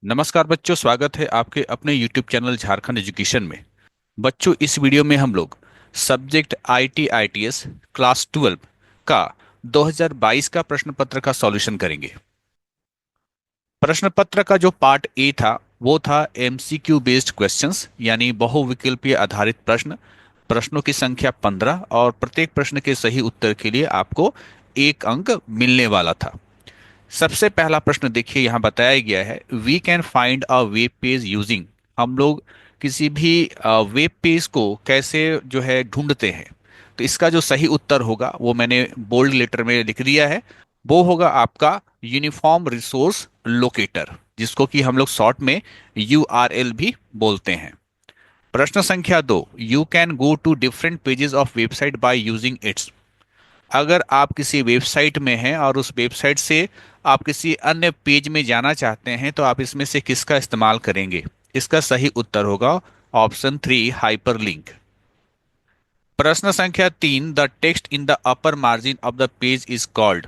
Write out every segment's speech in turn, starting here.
नमस्कार बच्चों, स्वागत है आपके अपने YouTube चैनल झारखंड एजुकेशन में। बच्चों, इस वीडियो में हम लोग सब्जेक्ट आईटी आईटीएस क्लास 12 का 2022 का प्रश्न पत्र का सॉल्यूशन करेंगे। प्रश्न पत्र का जो पार्ट ए था वो था एमसीक्यू बेस्ड क्वेश्चंस, यानी बहुविकल्पीय आधारित प्रश्न। प्रश्नों की संख्या 15 और प्रत्येक प्रश्न के सही उत्तर के लिए आपको 1 अंक मिलने वाला था। सबसे पहला प्रश्न देखिए, यहाँ बताया गया है we can find a web page using. हम लोग किसी भी वेब पेज को कैसे जो है ढूंढते हैं। तो इसका जो सही उत्तर होगा वो मैंने बोल्ड लेटर में लिख दिया है। वो होगा आपका यूनिफॉर्म रिसोर्स लोकेटर, जिसको कि हम लोग शॉर्ट में यूआरएल भी बोलते हैं। प्रश्न संख्या 2, you can go to different pages of website by using its. अगर आप किसी वेबसाइट में हैं और उस वेबसाइट से आप किसी अन्य पेज में जाना चाहते हैं तो आप इसमें से किसका इस्तेमाल करेंगे। इसका सही उत्तर होगा ऑप्शन 3, हाइपरलिंक। प्रश्न संख्या 3, the text in the upper margin of the page is called.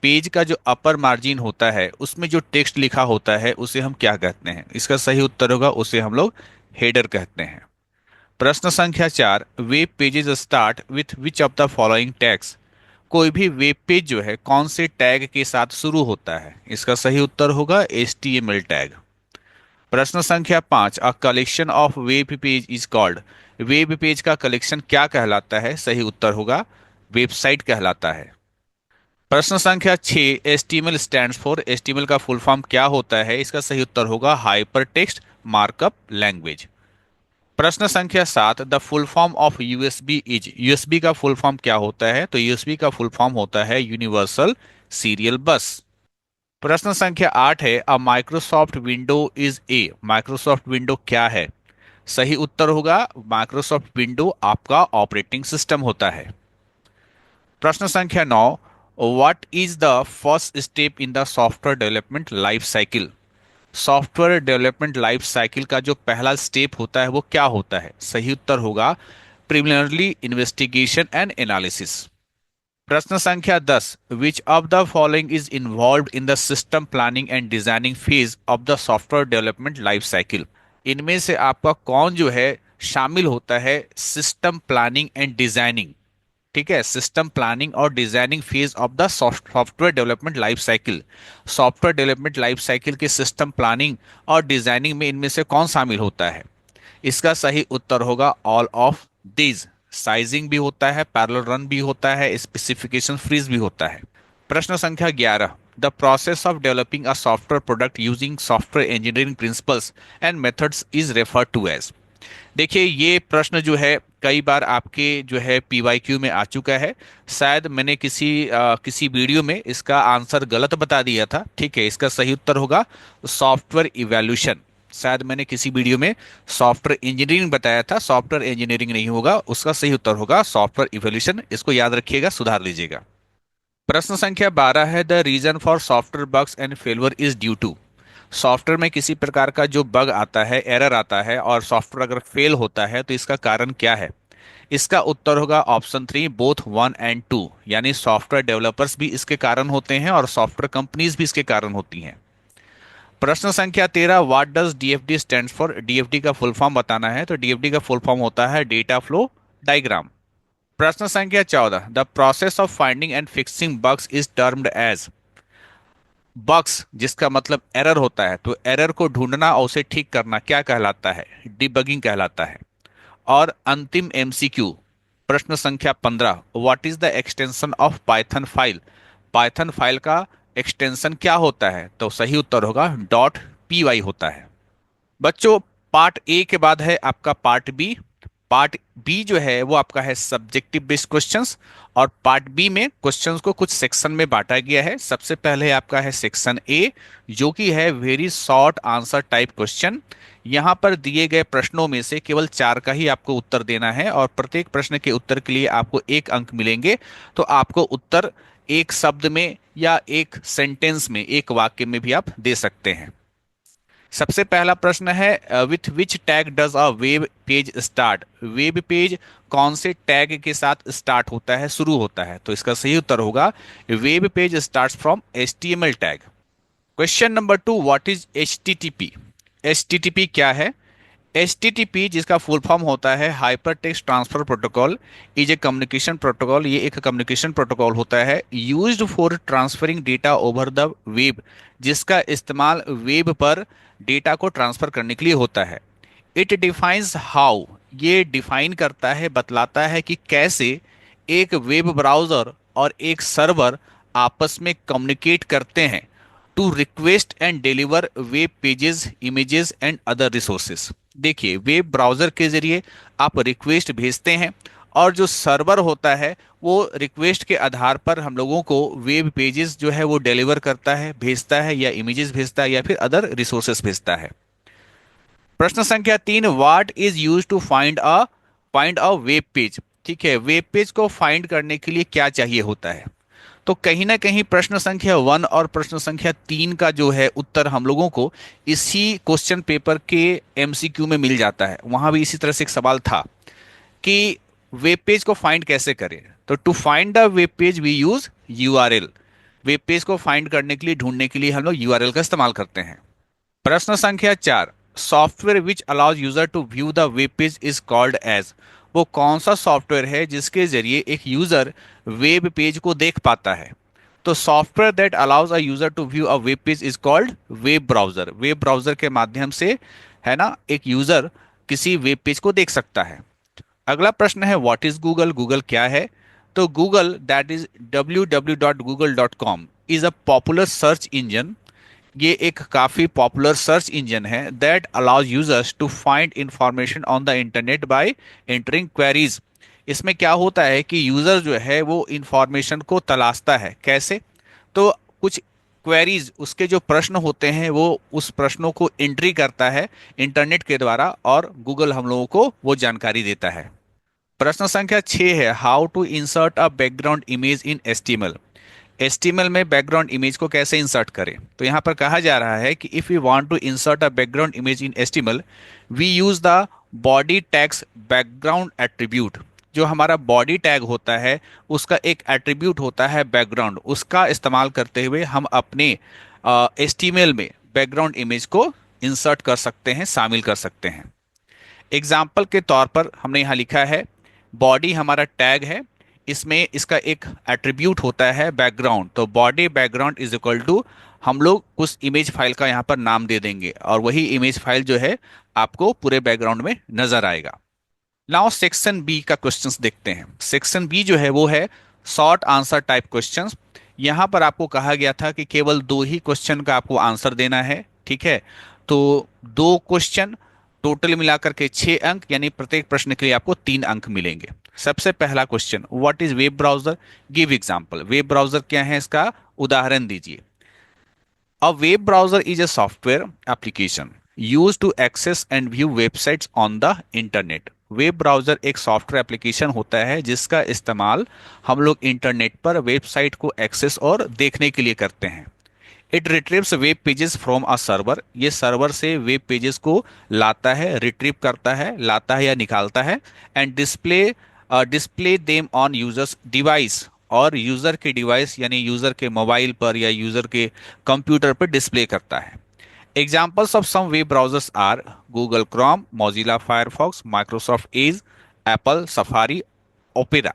Page का जो अपर मार्जिन होता है उसमें जो टेक्स्ट लिखा होता है उसे हम क्या कहते हैं। इसका सही उत्तर होगा, उसे हम लोग हेडर कहते हैं। प्रश्न संख्या 4, web pages start with which of the following tags. कोई भी वेब पेज जो है कौन से टैग के साथ शुरू होता है। इसका सही उत्तर होगा HTML टैग। प्रश्न संख्या 5, a collection of web page is called. Web page का कलेक्शन क्या कहलाता है। सही उत्तर होगा वेबसाइट कहलाता है। प्रश्न संख्या 6, HTML स्टैंड्स फॉर। HTML का फुल फॉर्म क्या होता है। इसका सही उत्तर होगा हाइपर टेक्स्ट मार्कअप लैंग्वेज। प्रश्न संख्या 7, the full form of USB is. USB का फुल फॉर्म क्या होता है। तो यूएसबी का फुल फॉर्म होता है यूनिवर्सल सीरियल बस। प्रश्न संख्या 8 है, uh Microsoft window is a. Microsoft window क्या है। सही उत्तर होगा माइक्रोसॉफ्ट विंडो आपका ऑपरेटिंग सिस्टम होता है। प्रश्न संख्या 9, what is the first step in the software development life cycle. Software development life cycle का जो पहला स्टेप होता है वो क्या होता है। सही उत्तर होगा प्रिलिमिनरी इन्वेस्टिगेशन एंड एनालिसिस। प्रश्न संख्या 10, which of the following is involve in the system planning and designing phase of the software development life cycle. इनमें से आपका कौन जो है शामिल होता है सिस्टम प्लानिंग एंड डिजाइनिंग। ठीक है, सिस्टम प्लानिंग और designing phase of the software development life cycle. Software development life cycle के सिस्टम प्लानिंग और डिजाइनिंग में इनमें से कौन शामिल होता है। इसका सही उत्तर होगा ऑल ऑफ दीज। साइजिंग भी होता है, पैरेलल रन भी होता है, स्पेसिफिकेशन फ्रीज भी होता है। प्रश्न संख्या 11, the process of developing a software product using software engineering principles and methods is refer to as. देखिए, ये प्रश्न जो है कई बार आपके जो है PYQ में आ चुका है। शायद मैंने किसी वीडियो में इसका आंसर गलत बता दिया था। ठीक है, इसका सही उत्तर होगा सॉफ्टवेयर इवैल्यूएशन। शायद मैंने किसी वीडियो में सॉफ्टवेयर इंजीनियरिंग बताया था, सॉफ्टवेयर इंजीनियरिंग नहीं होगा, उसका सही उत्तर होगा सॉफ्टवेयर इवैल्यूएशन। इसको याद रखिएगा, सुधार लीजिएगा। प्रश्न संख्या 12 है, the reason for software bugs and failure is due to. Software में किसी प्रकार का जो बग आता है, एरर आता है और सॉफ्टवेयर अगर फेल होता है तो इसका कारण क्या है। इसका उत्तर होगा ऑप्शन 3, बोथ 1 एंड 2। यानी सॉफ्टवेयर डेवलपर्स भी इसके कारण होते हैं और सॉफ्टवेयर कंपनीज भी इसके कारण होती हैं। प्रश्न संख्या 13, what does DFD stand for. DFD का फुल फॉर्म बताना है तो DFD का फुल फॉर्म होता है डेटा फ्लो डायग्राम। प्रश्न संख्या 14, the process of finding and fixing bugs is termed as. Bugs जिसका मतलब एरर होता है, तो एरर को ढूंढना और उसे ठीक करना क्या कहलाता है। डिबगिंग कहलाता है। और अंतिम MCQ, प्रश्न संख्या 15, what is the extension of Python file. Python file का एक्सटेंशन क्या होता है। तो सही उत्तर होगा .py होता है। बच्चों, पार्ट ए के बाद है आपका पार्ट बी। पार्ट बी जो है वो आपका है सब्जेक्टिव बेस्ड क्वेश्चंस। और पार्ट बी में क्वेश्चंस को कुछ सेक्शन में बांटा गया है। सबसे पहले आपका है सेक्शन ए, जो कि है very short answer type question. यहाँ पर दिए गए प्रश्नों में से केवल 4 का ही आपको उत्तर देना है और प्रत्येक प्रश्न के उत्तर के लिए आपको 1 अंक मिलेंगे। तो आपको उत्तर एक शब्द में या एक सेंटेंस में, एक वाक्य में भी आप दे सकते हैं। सबसे पहला प्रश्न है, with which tag does a web page start. Web page कौन से टैग के साथ स्टार्ट होता है, शुरू होता है। तो इसका सही उत्तर होगा web page starts from HTML tag. Question number 2, what is HTTP? HTTP क्या है? HTTP, जिसका फुल फॉर्म होता है hyper text transfer protocol, is a communication protocol. ये एक कम्युनिकेशन प्रोटोकॉल होता है used for transferring data over the web, जिसका इस्तेमाल वेब पर डेटा को ट्रांसफर करने के लिए होता है। इट डिफाइंस हाउ, ये डिफाइन करता है, बतलाता है कि कैसे एक वेब ब्राउज़र और एक सर्वर आपस में कम्युनिकेट करते हैं to request and deliver web pages, images and other resources. देखिए, वेब ब्राउज़र के ज़रिए आप रिक्वेस्ट भेजते हैं और जो सर्वर होता है वो रिक्वेस्ट के आधार पर हम लोगों को वेब पेजेस जो है वो डिलीवर करता है, भेजता है, या इमेजेस भेजता है, या फिर अदर रिसोर्सेज भेजता है। प्रश्न संख्या 3, what is use to find a web page? ठीक है, वेब पेज को फाइंड करने के लिए क्या चाहिए होता है? तो कहीं ना कहीं प्रश्न संख्या 1 और प्रश्न संख्या 3 का जो है उत्तर हम लोगों को इसी क्वेश्चन पेपर के MCQ में मिल जाता है। वहां भी इसी तरह से एक सवाल था कि वेब पेज को फाइंड कैसे करें। तो to find the web page we use URL। Web page को फाइंड करने के लिए, ढूंढने के लिए हम लोग URL का इस्तेमाल करते हैं। प्रश्न संख्या 4, software which allows user to view the web page is called as? वो कौन सा सॉफ्टवेयर है जिसके जरिए एक यूजर वेब पेज को देख पाता है? तो software that allows a user to view a web page is called web browser. Web browser के माध्यम से, है ना, एक यूजर किसी वेब पेज को देख सकता है। अगला प्रश्न है, व्हाट इज गूगल? गूगल क्या है? तो Google, that is www.google.com, is a popular search engine. ये एक काफ़ी पॉपुलर सर्च इंजन है that allows users to find information on the internet by entering queries. इसमें क्या होता है कि यूज़र जो है वो इंफॉर्मेशन को तलाशता है। कैसे? तो कुछ क्वेरीज, उसके जो प्रश्न होते हैं वो उस प्रश्नों को एंट्री करता है इंटरनेट के द्वारा, और गूगल हम लोगों को वो जानकारी देता है। प्रश्न संख्या 6 है, how to insert a background image in HTML? HTML में बैकग्राउंड इमेज को कैसे इंसर्ट करें? तो यहाँ पर कहा जा रहा है कि if you want to insert a background image in HTML, we use the body tags background attribute. जो हमारा बॉडी टैग होता है उसका एक एट्रीब्यूट होता है बैकग्राउंड, उसका इस्तेमाल करते हुए हम अपने HTML में बैकग्राउंड इमेज को इंसर्ट कर सकते हैं, शामिल कर सकते हैं। एग्जाम्पल के तौर पर हमने यहाँ लिखा है, बॉडी हमारा टैग है, इसमें इसका एक एट्रीब्यूट होता है बैकग्राउंड। तो body background is equal to, हम लोग उस इमेज फाइल का यहाँ पर नाम दे देंगे और वही इमेज फाइल जो है आपको पूरे बैकग्राउंड में नजर आएगा। नाउ सेक्शन बी का क्वेश्चंस देखते हैं। सेक्शन बी जो है वो है शॉर्ट आंसर टाइप क्वेश्चंस। यहाँ पर आपको कहा गया था कि केवल 2 ही क्वेश्चन का आपको आंसर देना है। ठीक है, तो 2 क्वेश्चन, टोटल मिलाकर के 6 अंक, यानी प्रत्येक प्रश्न के लिए आपको 3 अंक मिलेंगे। सबसे पहला question, what is web browser? Give example. Web browser क्या है, इसका उदाहरण दीजिए। A web browser is a software application used to access and view websites on the internet. Web browser एक सॉफ्टवेयर एप्लीकेशन होता है जिसका इस्तेमाल हम लोग इंटरनेट पर वेबसाइट को एक्सेस और देखने के लिए करते हैं। It retrieves web pages from a server. ये सर्वर से वेब पेजेस को लाता है, रिट्रीव करता है, लाता है या निकालता है, and display them on users device, और यूज़र के डिवाइस यानी यूज़र के मोबाइल पर या यूज़र के कंप्यूटर पर डिस्प्ले करता है। Examples of some web browsers are Google Chrome, Mozilla Firefox, Microsoft Edge, Apple Safari, Opera.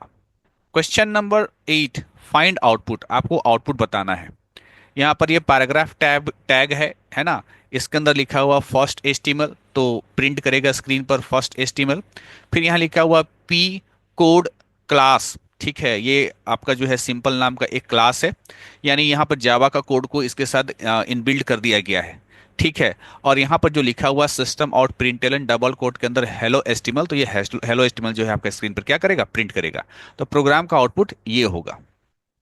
Question number 8, find output. आपको आउटपुट बताना है। यहाँ पर ये पैराग्राफ टैग है ना, इसके अंदर लिखा हुआ फर्स्ट HTML, तो प्रिंट करेगा स्क्रीन पर फर्स्ट HTML। फिर यहाँ लिखा हुआ पी कोड क्लास। ठीक है, ये आपका जो है सिंपल नाम का एक क्लास है, यानी यहाँ पर जावा का कोड को इसके साथ इनबिल्ड कर दिया गया है। ठीक है, और यहाँ पर जो लिखा हुआ system out println double quote के अंदर हेलो HTML, तो ये हेलो HTML जो है आपका स्क्रीन पर क्या करेगा, प्रिंट करेगा। तो प्रोग्राम का आउटपुट ये होगा।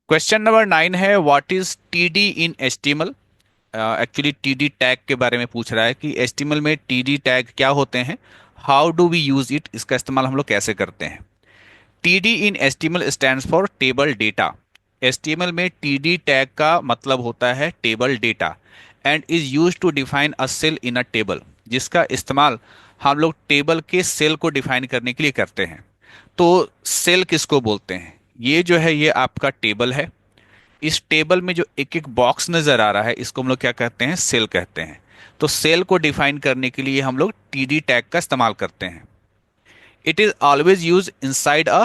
क्वेश्चन नंबर 9 है, what is TD in HTML? Actually TD tag के बारे में पूछ रहा है कि HTML में TD टैग क्या होते हैं, how do we use it, इसका इस्तेमाल हम लोग कैसे करते हैं। TD in HTML stands for table data. HTML में TD टैग का मतलब होता है table data, and is use to define a cell in a table, जिसका इस्तेमाल हम लोग टेबल के सेल को डिफाइन करने के लिए करते हैं। तो सेल किसको बोलते हैं? ये जो है ये आपका टेबल है, इस टेबल में जो एक एक बॉक्स नजर आ रहा है इसको हम लोग क्या कहते हैं, सेल कहते हैं। तो सेल को डिफाइन करने के लिए हम लोग टीडी टैग का इस्तेमाल करते हैं। It is always use inside a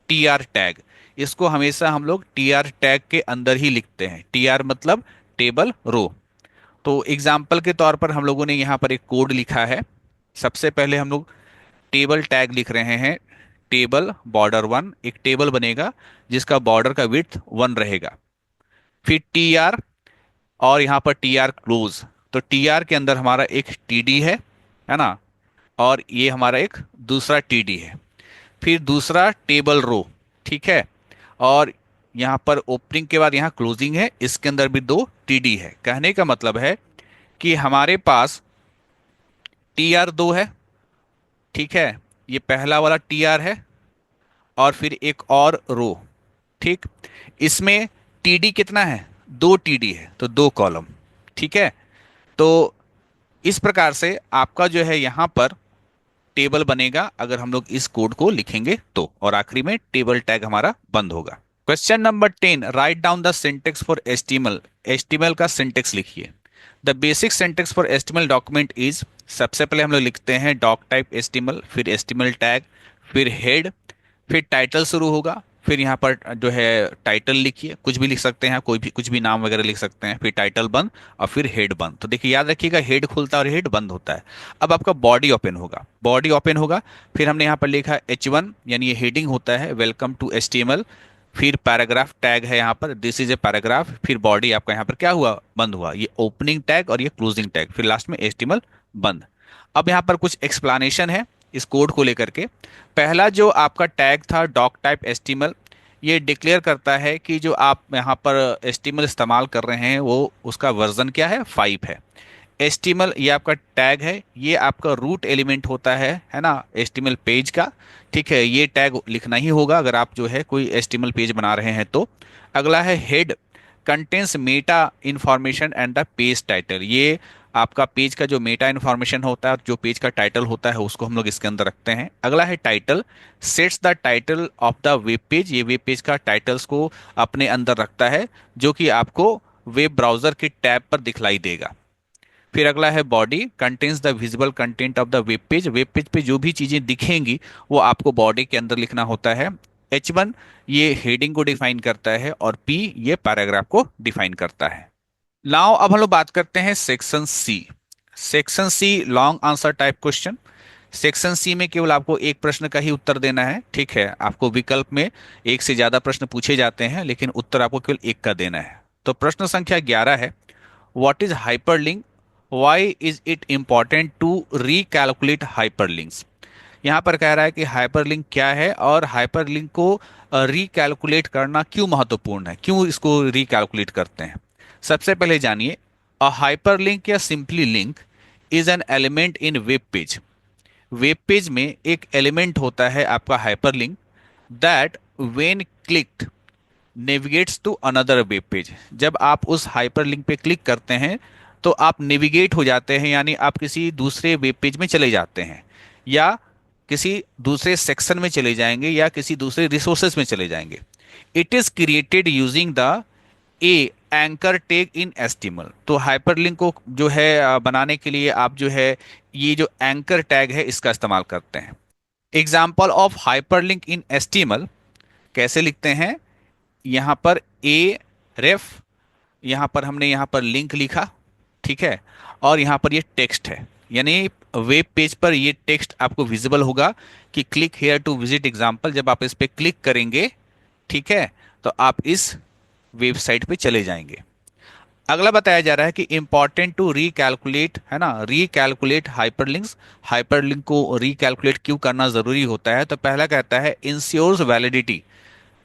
TR tag. इसको हमेशा हम लोग टीआर टैग के अंदर ही लिखते हैं। टीआर मतलब टेबल रो। तो एग्जाम्पल के तौर पर हम लोगों ने यहाँ पर एक कोड लिखा है। सबसे पहले हम लोग टेबल टैग लिख रहे हैं। टेबल बॉर्डर वन, एक टेबल बनेगा जिसका बॉर्डर का विड्थ 1 रहेगा। फिर टी आर, और यहाँ पर टी आर क्लोज। तो टी आर के अंदर हमारा एक टी डी है ना, और ये हमारा एक दूसरा टी डी है। फिर दूसरा टेबल रो, ठीक है। और यहाँ पर ओपनिंग के बाद यहाँ क्लोजिंग है, इसके अंदर भी 2 टी डी है। कहने का मतलब है कि हमारे पास टी आर 2 है, ठीक है। ये पहला वाला टी आर है, और फिर एक और रो, ठीक। इसमें टीडी कितना है, 2 टीडी है, तो 2 कॉलम, ठीक है। तो इस प्रकार से आपका जो है यहाँ पर टेबल बनेगा अगर हम लोग इस कोड को लिखेंगे तो, और आखिरी में टेबल टैग हमारा बंद होगा। Question number 10, write down the syntax for HTML. HTML का सिंटेक्स लिखिए। The basic syntax for HTML document is, सबसे पहले हम लोग लिखते हैं डॉक टाइप एचटीएमएल, फिर एचटीएमएल टैग, फिर हेड, फिर टाइटल शुरू होगा। फिर यहाँ पर जो है टाइटल लिखिए, कुछ भी लिख सकते हैं, कोई भी कुछ भी नाम वगैरह लिख सकते हैं। फिर टाइटल बंद, और फिर हेड बंद। तो देखिए याद रखिएगा, हेड खुलता है और हेड बंद होता है। अब आपका बॉडी ओपन होगा, बॉडी ओपन होगा। फिर हमने यहाँ पर लिखा H1, यानी ये हेडिंग होता है, वेलकम टू HTML। फिर पैराग्राफ टैग है यहाँ पर, दिस इज ए पैराग्राफ। फिर बॉडी आपका यहाँ पर क्या हुआ, बंद हुआ, ये ओपनिंग टैग और ये क्लोजिंग टैग। फिर लास्ट में HTML बंद। अब यहाँ पर कुछ एक्सप्लानेशन है इस कोड को लेकर के। पहला जो आपका टैग था डॉक टाइप एचटीएमएल, ये डिक्लेयर करता है कि जो आप यहाँ पर एचटीएमएल इस्तेमाल कर रहे हैं वो उसका वर्जन क्या है, 5 है। एचटीएमएल ये आपका टैग है, ये आपका रूट एलिमेंट होता है ना, एचटीएमएल पेज का, ठीक है। ये टैग लिखना ही होगा अगर आप जो है कोई एचटीएमएल पेज बना रहे हैं तो। अगला है head, contains Meta information and the page title. ये आपका पेज का जो मेटा इन्फॉर्मेशन होता है, जो पेज का टाइटल होता है, उसको हम लोग इसके अंदर रखते हैं। अगला है title, sets the title of the web page. ये वेब पेज का टाइटल्स को अपने अंदर रखता है, जो कि आपको वेब ब्राउजर के टैब पर दिखलाई देगा। फिर अगला है body, contains the visible content of the web page. Web page पे जो भी चीज़ें दिखेंगी वो आपको बॉडी के अंदर लिखना होता है। H1 ये हेडिंग को डिफाइन करता है, और P ये पैराग्राफ को डिफाइन करता है। नाउ अब हम लोग बात करते हैं section C. Section C long answer type question. Section C में केवल आपको एक प्रश्न का ही उत्तर देना है, ठीक है। आपको विकल्प में एक से ज्यादा प्रश्न पूछे जाते हैं, लेकिन उत्तर आपको केवल एक का देना है। तो प्रश्न संख्या 11 है, what is hyperlink, why is it important to recalculate hyperlinks. यहाँ पर कह रहा है कि हाइपरलिंक क्या है और हाइपरलिंक को रिकैलकुलेट करना क्यों महत्वपूर्ण है, क्यों इसको रिकैलकुलेट करते हैं। सबसे पहले जानिए, अ हाइपरलिंक या simply link is an element in web page. Web page में एक एलिमेंट होता है आपका hyperlink, that when clicked navigates to another web page. जब आप उस हाइपरलिंक पे क्लिक करते हैं तो आप नेविगेट हो जाते हैं, यानी आप किसी दूसरे वेब पेज में चले जाते हैं, या किसी दूसरे सेक्शन में चले जाएंगे, या किसी दूसरे रिसोर्सेज में चले जाएंगे। It is created using the A anchor tag in HTML. तो हाइपरलिंक को जो है बनाने के लिए आप जो है ये जो एंकर टैग है इसका इस्तेमाल करते हैं। Example of hyperlink in HTML कैसे लिखते हैं, यहाँ पर ए रेफ, यहाँ पर हमने यहाँ पर लिंक लिखा, ठीक है। और यहाँ पर ये टेक्स्ट है, यानी वेब पेज पर ये टेक्स्ट आपको विजिबल होगा कि click here to visit example. जब आप इस पर क्लिक करेंगे, ठीक है, तो आप इस वेबसाइट पे चले जाएंगे। अगला बताया जा रहा है कि इंपॉर्टेंट टू रिकैलकुलेट, है ना, रिकैलकुलेट हाइपरलिंक्स। हाइपरलिंक को रिकैलकुलेट क्यों करना जरूरी होता है, तो पहला कहता है इंश्योर्स वैलिडिटी,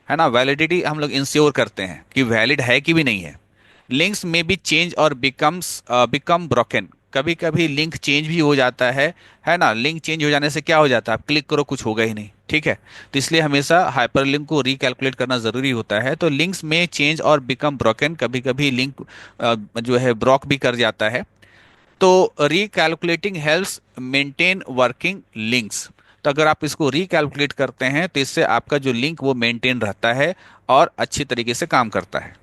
है ना। वैलिडिटी हम लोग इंश्योर करते हैं कि वैलिड है कि भी नहीं है। लिंक्स में भी चेंज और बिकम ब्रोकन। कभी कभी लिंक चेंज भी हो जाता है ना। लिंक चेंज हो जाने से क्या हो जाता है, आप क्लिक करो कुछ होगा ही नहीं, ठीक है। तो इसलिए हमेशा हाइपरलिंक को रिकैलकुलेट करना जरूरी होता है। तो लिंक्स में चेंज और बिकम ब्रोकन, कभी कभी लिंक जो है ब्रोक भी कर जाता है। तो रिकैलकुलेटिंग हेल्प्स मेंटेन वर्किंग लिंक्स। तो अगर आप इसको रिकैलकुलेट करते हैं तो इससे आपका जो लिंक वो मेंटेन रहता है और अच्छी तरीके से काम करता है।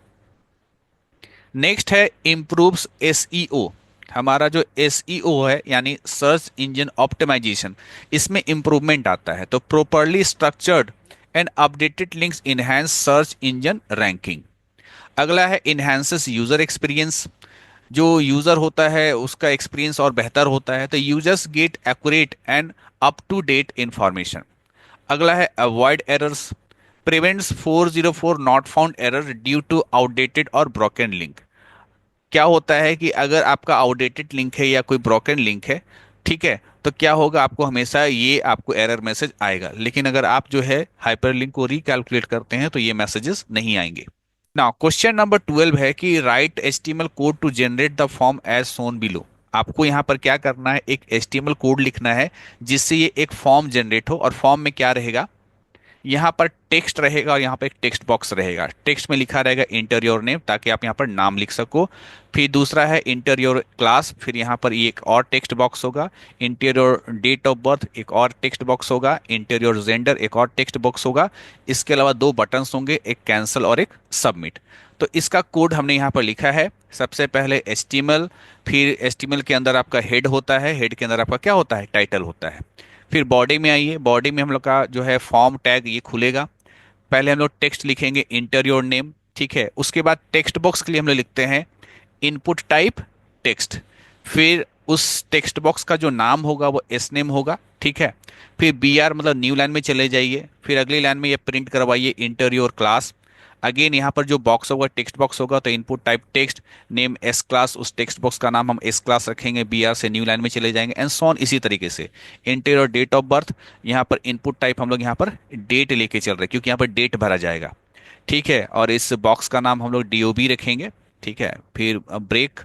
नेक्स्ट है इम्प्रूव्स एसईओ। हमारा जो एसईओ है यानी सर्च इंजन ऑप्टिमाइजेशन, इसमें इम्प्रूवमेंट आता है। तो properly structured and updated links enhance search engine ranking. अगला है इनहेंसेस यूजर एक्सपीरियंस। जो यूजर होता है उसका एक्सपीरियंस और बेहतर होता है, तो users get accurate and up to date information. अगला है avoid errors, prevents 404 not found error due to outdated और ब्रोकन लिंक। क्या होता है कि अगर आपका आउटडेटेड लिंक है या कोई ब्रोकन लिंक है, ठीक है, तो क्या होगा, आपको हमेशा ये आपको एरर मैसेज आएगा। लेकिन अगर आप जो है हाइपर लिंक को रिकैलकुलेट करते हैं तो ये मैसेजेस नहीं आएंगे। नाउ क्वेश्चन नंबर 12 है कि write HTML code to generate the form as shown below. आपको यहाँ पर क्या करना है, एक एचटीएमएल कोड लिखना है जिससे ये एक फॉर्म जनरेट हो। और फॉर्म में क्या रहेगा, यहाँ पर टेक्स्ट रहेगा और यहाँ पर एक टेक्स्ट बॉक्स रहेगा। टेक्स्ट में लिखा रहेगा इंटर योर नेम, ताकि आप यहाँ पर नाम लिख सको। फिर दूसरा है इंटर योर क्लास, फिर यहाँ पर ये एक और टेक्स्ट बॉक्स होगा। Enter your date of birth, एक और टेक्स्ट बॉक्स होगा। इंटर योर जेंडर, एक और टेक्स्ट बॉक्स होगा। इसके अलावा दो बटन्स होंगे, एक कैंसिल और एक सबमिट। तो इसका कोड हमने यहाँ पर लिखा है। सबसे पहले एचटीएमएल, फिर एचटीएमएल के अंदर आपका हेड होता है, हेड के अंदर आपका क्या होता है, टाइटल होता है। फिर बॉडी में आइए, बॉडी में हम लोग का जो है फॉर्म टैग ये खुलेगा। पहले हम लोग टेक्स्ट लिखेंगे इंटर योर नेम, ठीक है। उसके बाद टेक्स्ट बॉक्स के लिए हम लोग लिखते हैं इनपुट टाइप टेक्स्ट। फिर उस टेक्स्ट बॉक्स का जो नाम होगा वो एस नेम होगा, ठीक है। फिर बी आर मतलब न्यू लाइन में चले जाइए। फिर अगली लाइन में ये प्रिंट करवाइए इंटर योर क्लास। अगेन यहाँ पर जो बॉक्स होगा टेक्स्ट बॉक्स होगा, तो input type text name S class, उस टेक्स्ट बॉक्स का नाम हम एस क्लास रखेंगे। बी आर से न्यू लाइन में चले जाएंगे एंड सो ऑन। इसी तरीके से इंटर और डेट ऑफ बर्थ, यहाँ पर इनपुट टाइप हम लोग यहाँ पर डेट लेके चल रहे हैं क्योंकि यहाँ पर डेट भरा जाएगा, ठीक है। और इस बॉक्स का नाम हम लोग डीओबी रखेंगे, ठीक है। फिर break,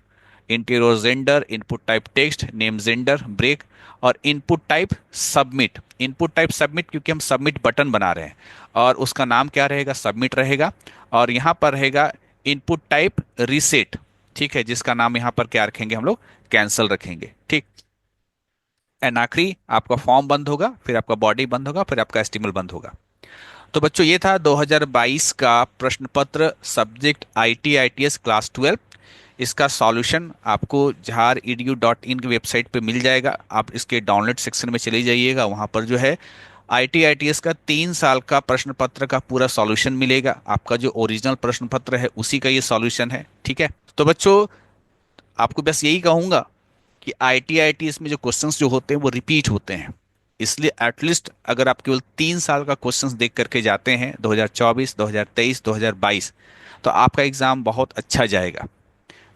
interior gender, input type text name gender break, और input type submit. Input type submit क्योंकि हम सबमिट बटन बना रहे हैं और उसका नाम क्या रहेगा, सबमिट रहेगा। और यहाँ पर रहेगा इनपुट टाइप रीसेट, ठीक है, जिसका नाम यहाँ पर क्या रखेंगे हम लोग, कैंसल रखेंगे, ठीक। एंड आखिरी आपका फॉर्म बंद होगा, फिर आपका बॉडी बंद होगा, फिर आपका एस्टिमल बंद होगा। तो बच्चों ये था 2022 का प्रश्न पत्र सब्जेक्ट आईटी आईटीएस क्लास 12। इसका सॉल्यूशन आपको jhar.edu.in की वेबसाइट पे मिल जाएगा। आप इसके डाउनलोड सेक्शन में चले जाइएगा, वहाँ पर जो है आईटी आईटीएस का 3 साल का प्रश्न पत्र का पूरा सॉल्यूशन मिलेगा। आपका जो ओरिजिनल प्रश्न पत्र है उसी का ये सॉल्यूशन है, ठीक है। तो बच्चों आपको बस यही कहूँगा कि आईटी आईटीएस में जो क्वेश्चंस जो होते हैं वो रिपीट होते हैं। इसलिए एटलीस्ट अगर आप केवल 3 साल का क्वेश्चंस देख करके जाते हैं 2024, 2023, 2022, तो आपका एग्जाम बहुत अच्छा जाएगा।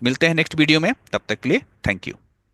मिलते हैं नेक्स्ट वीडियो में, तब तक के लिए थैंक यू।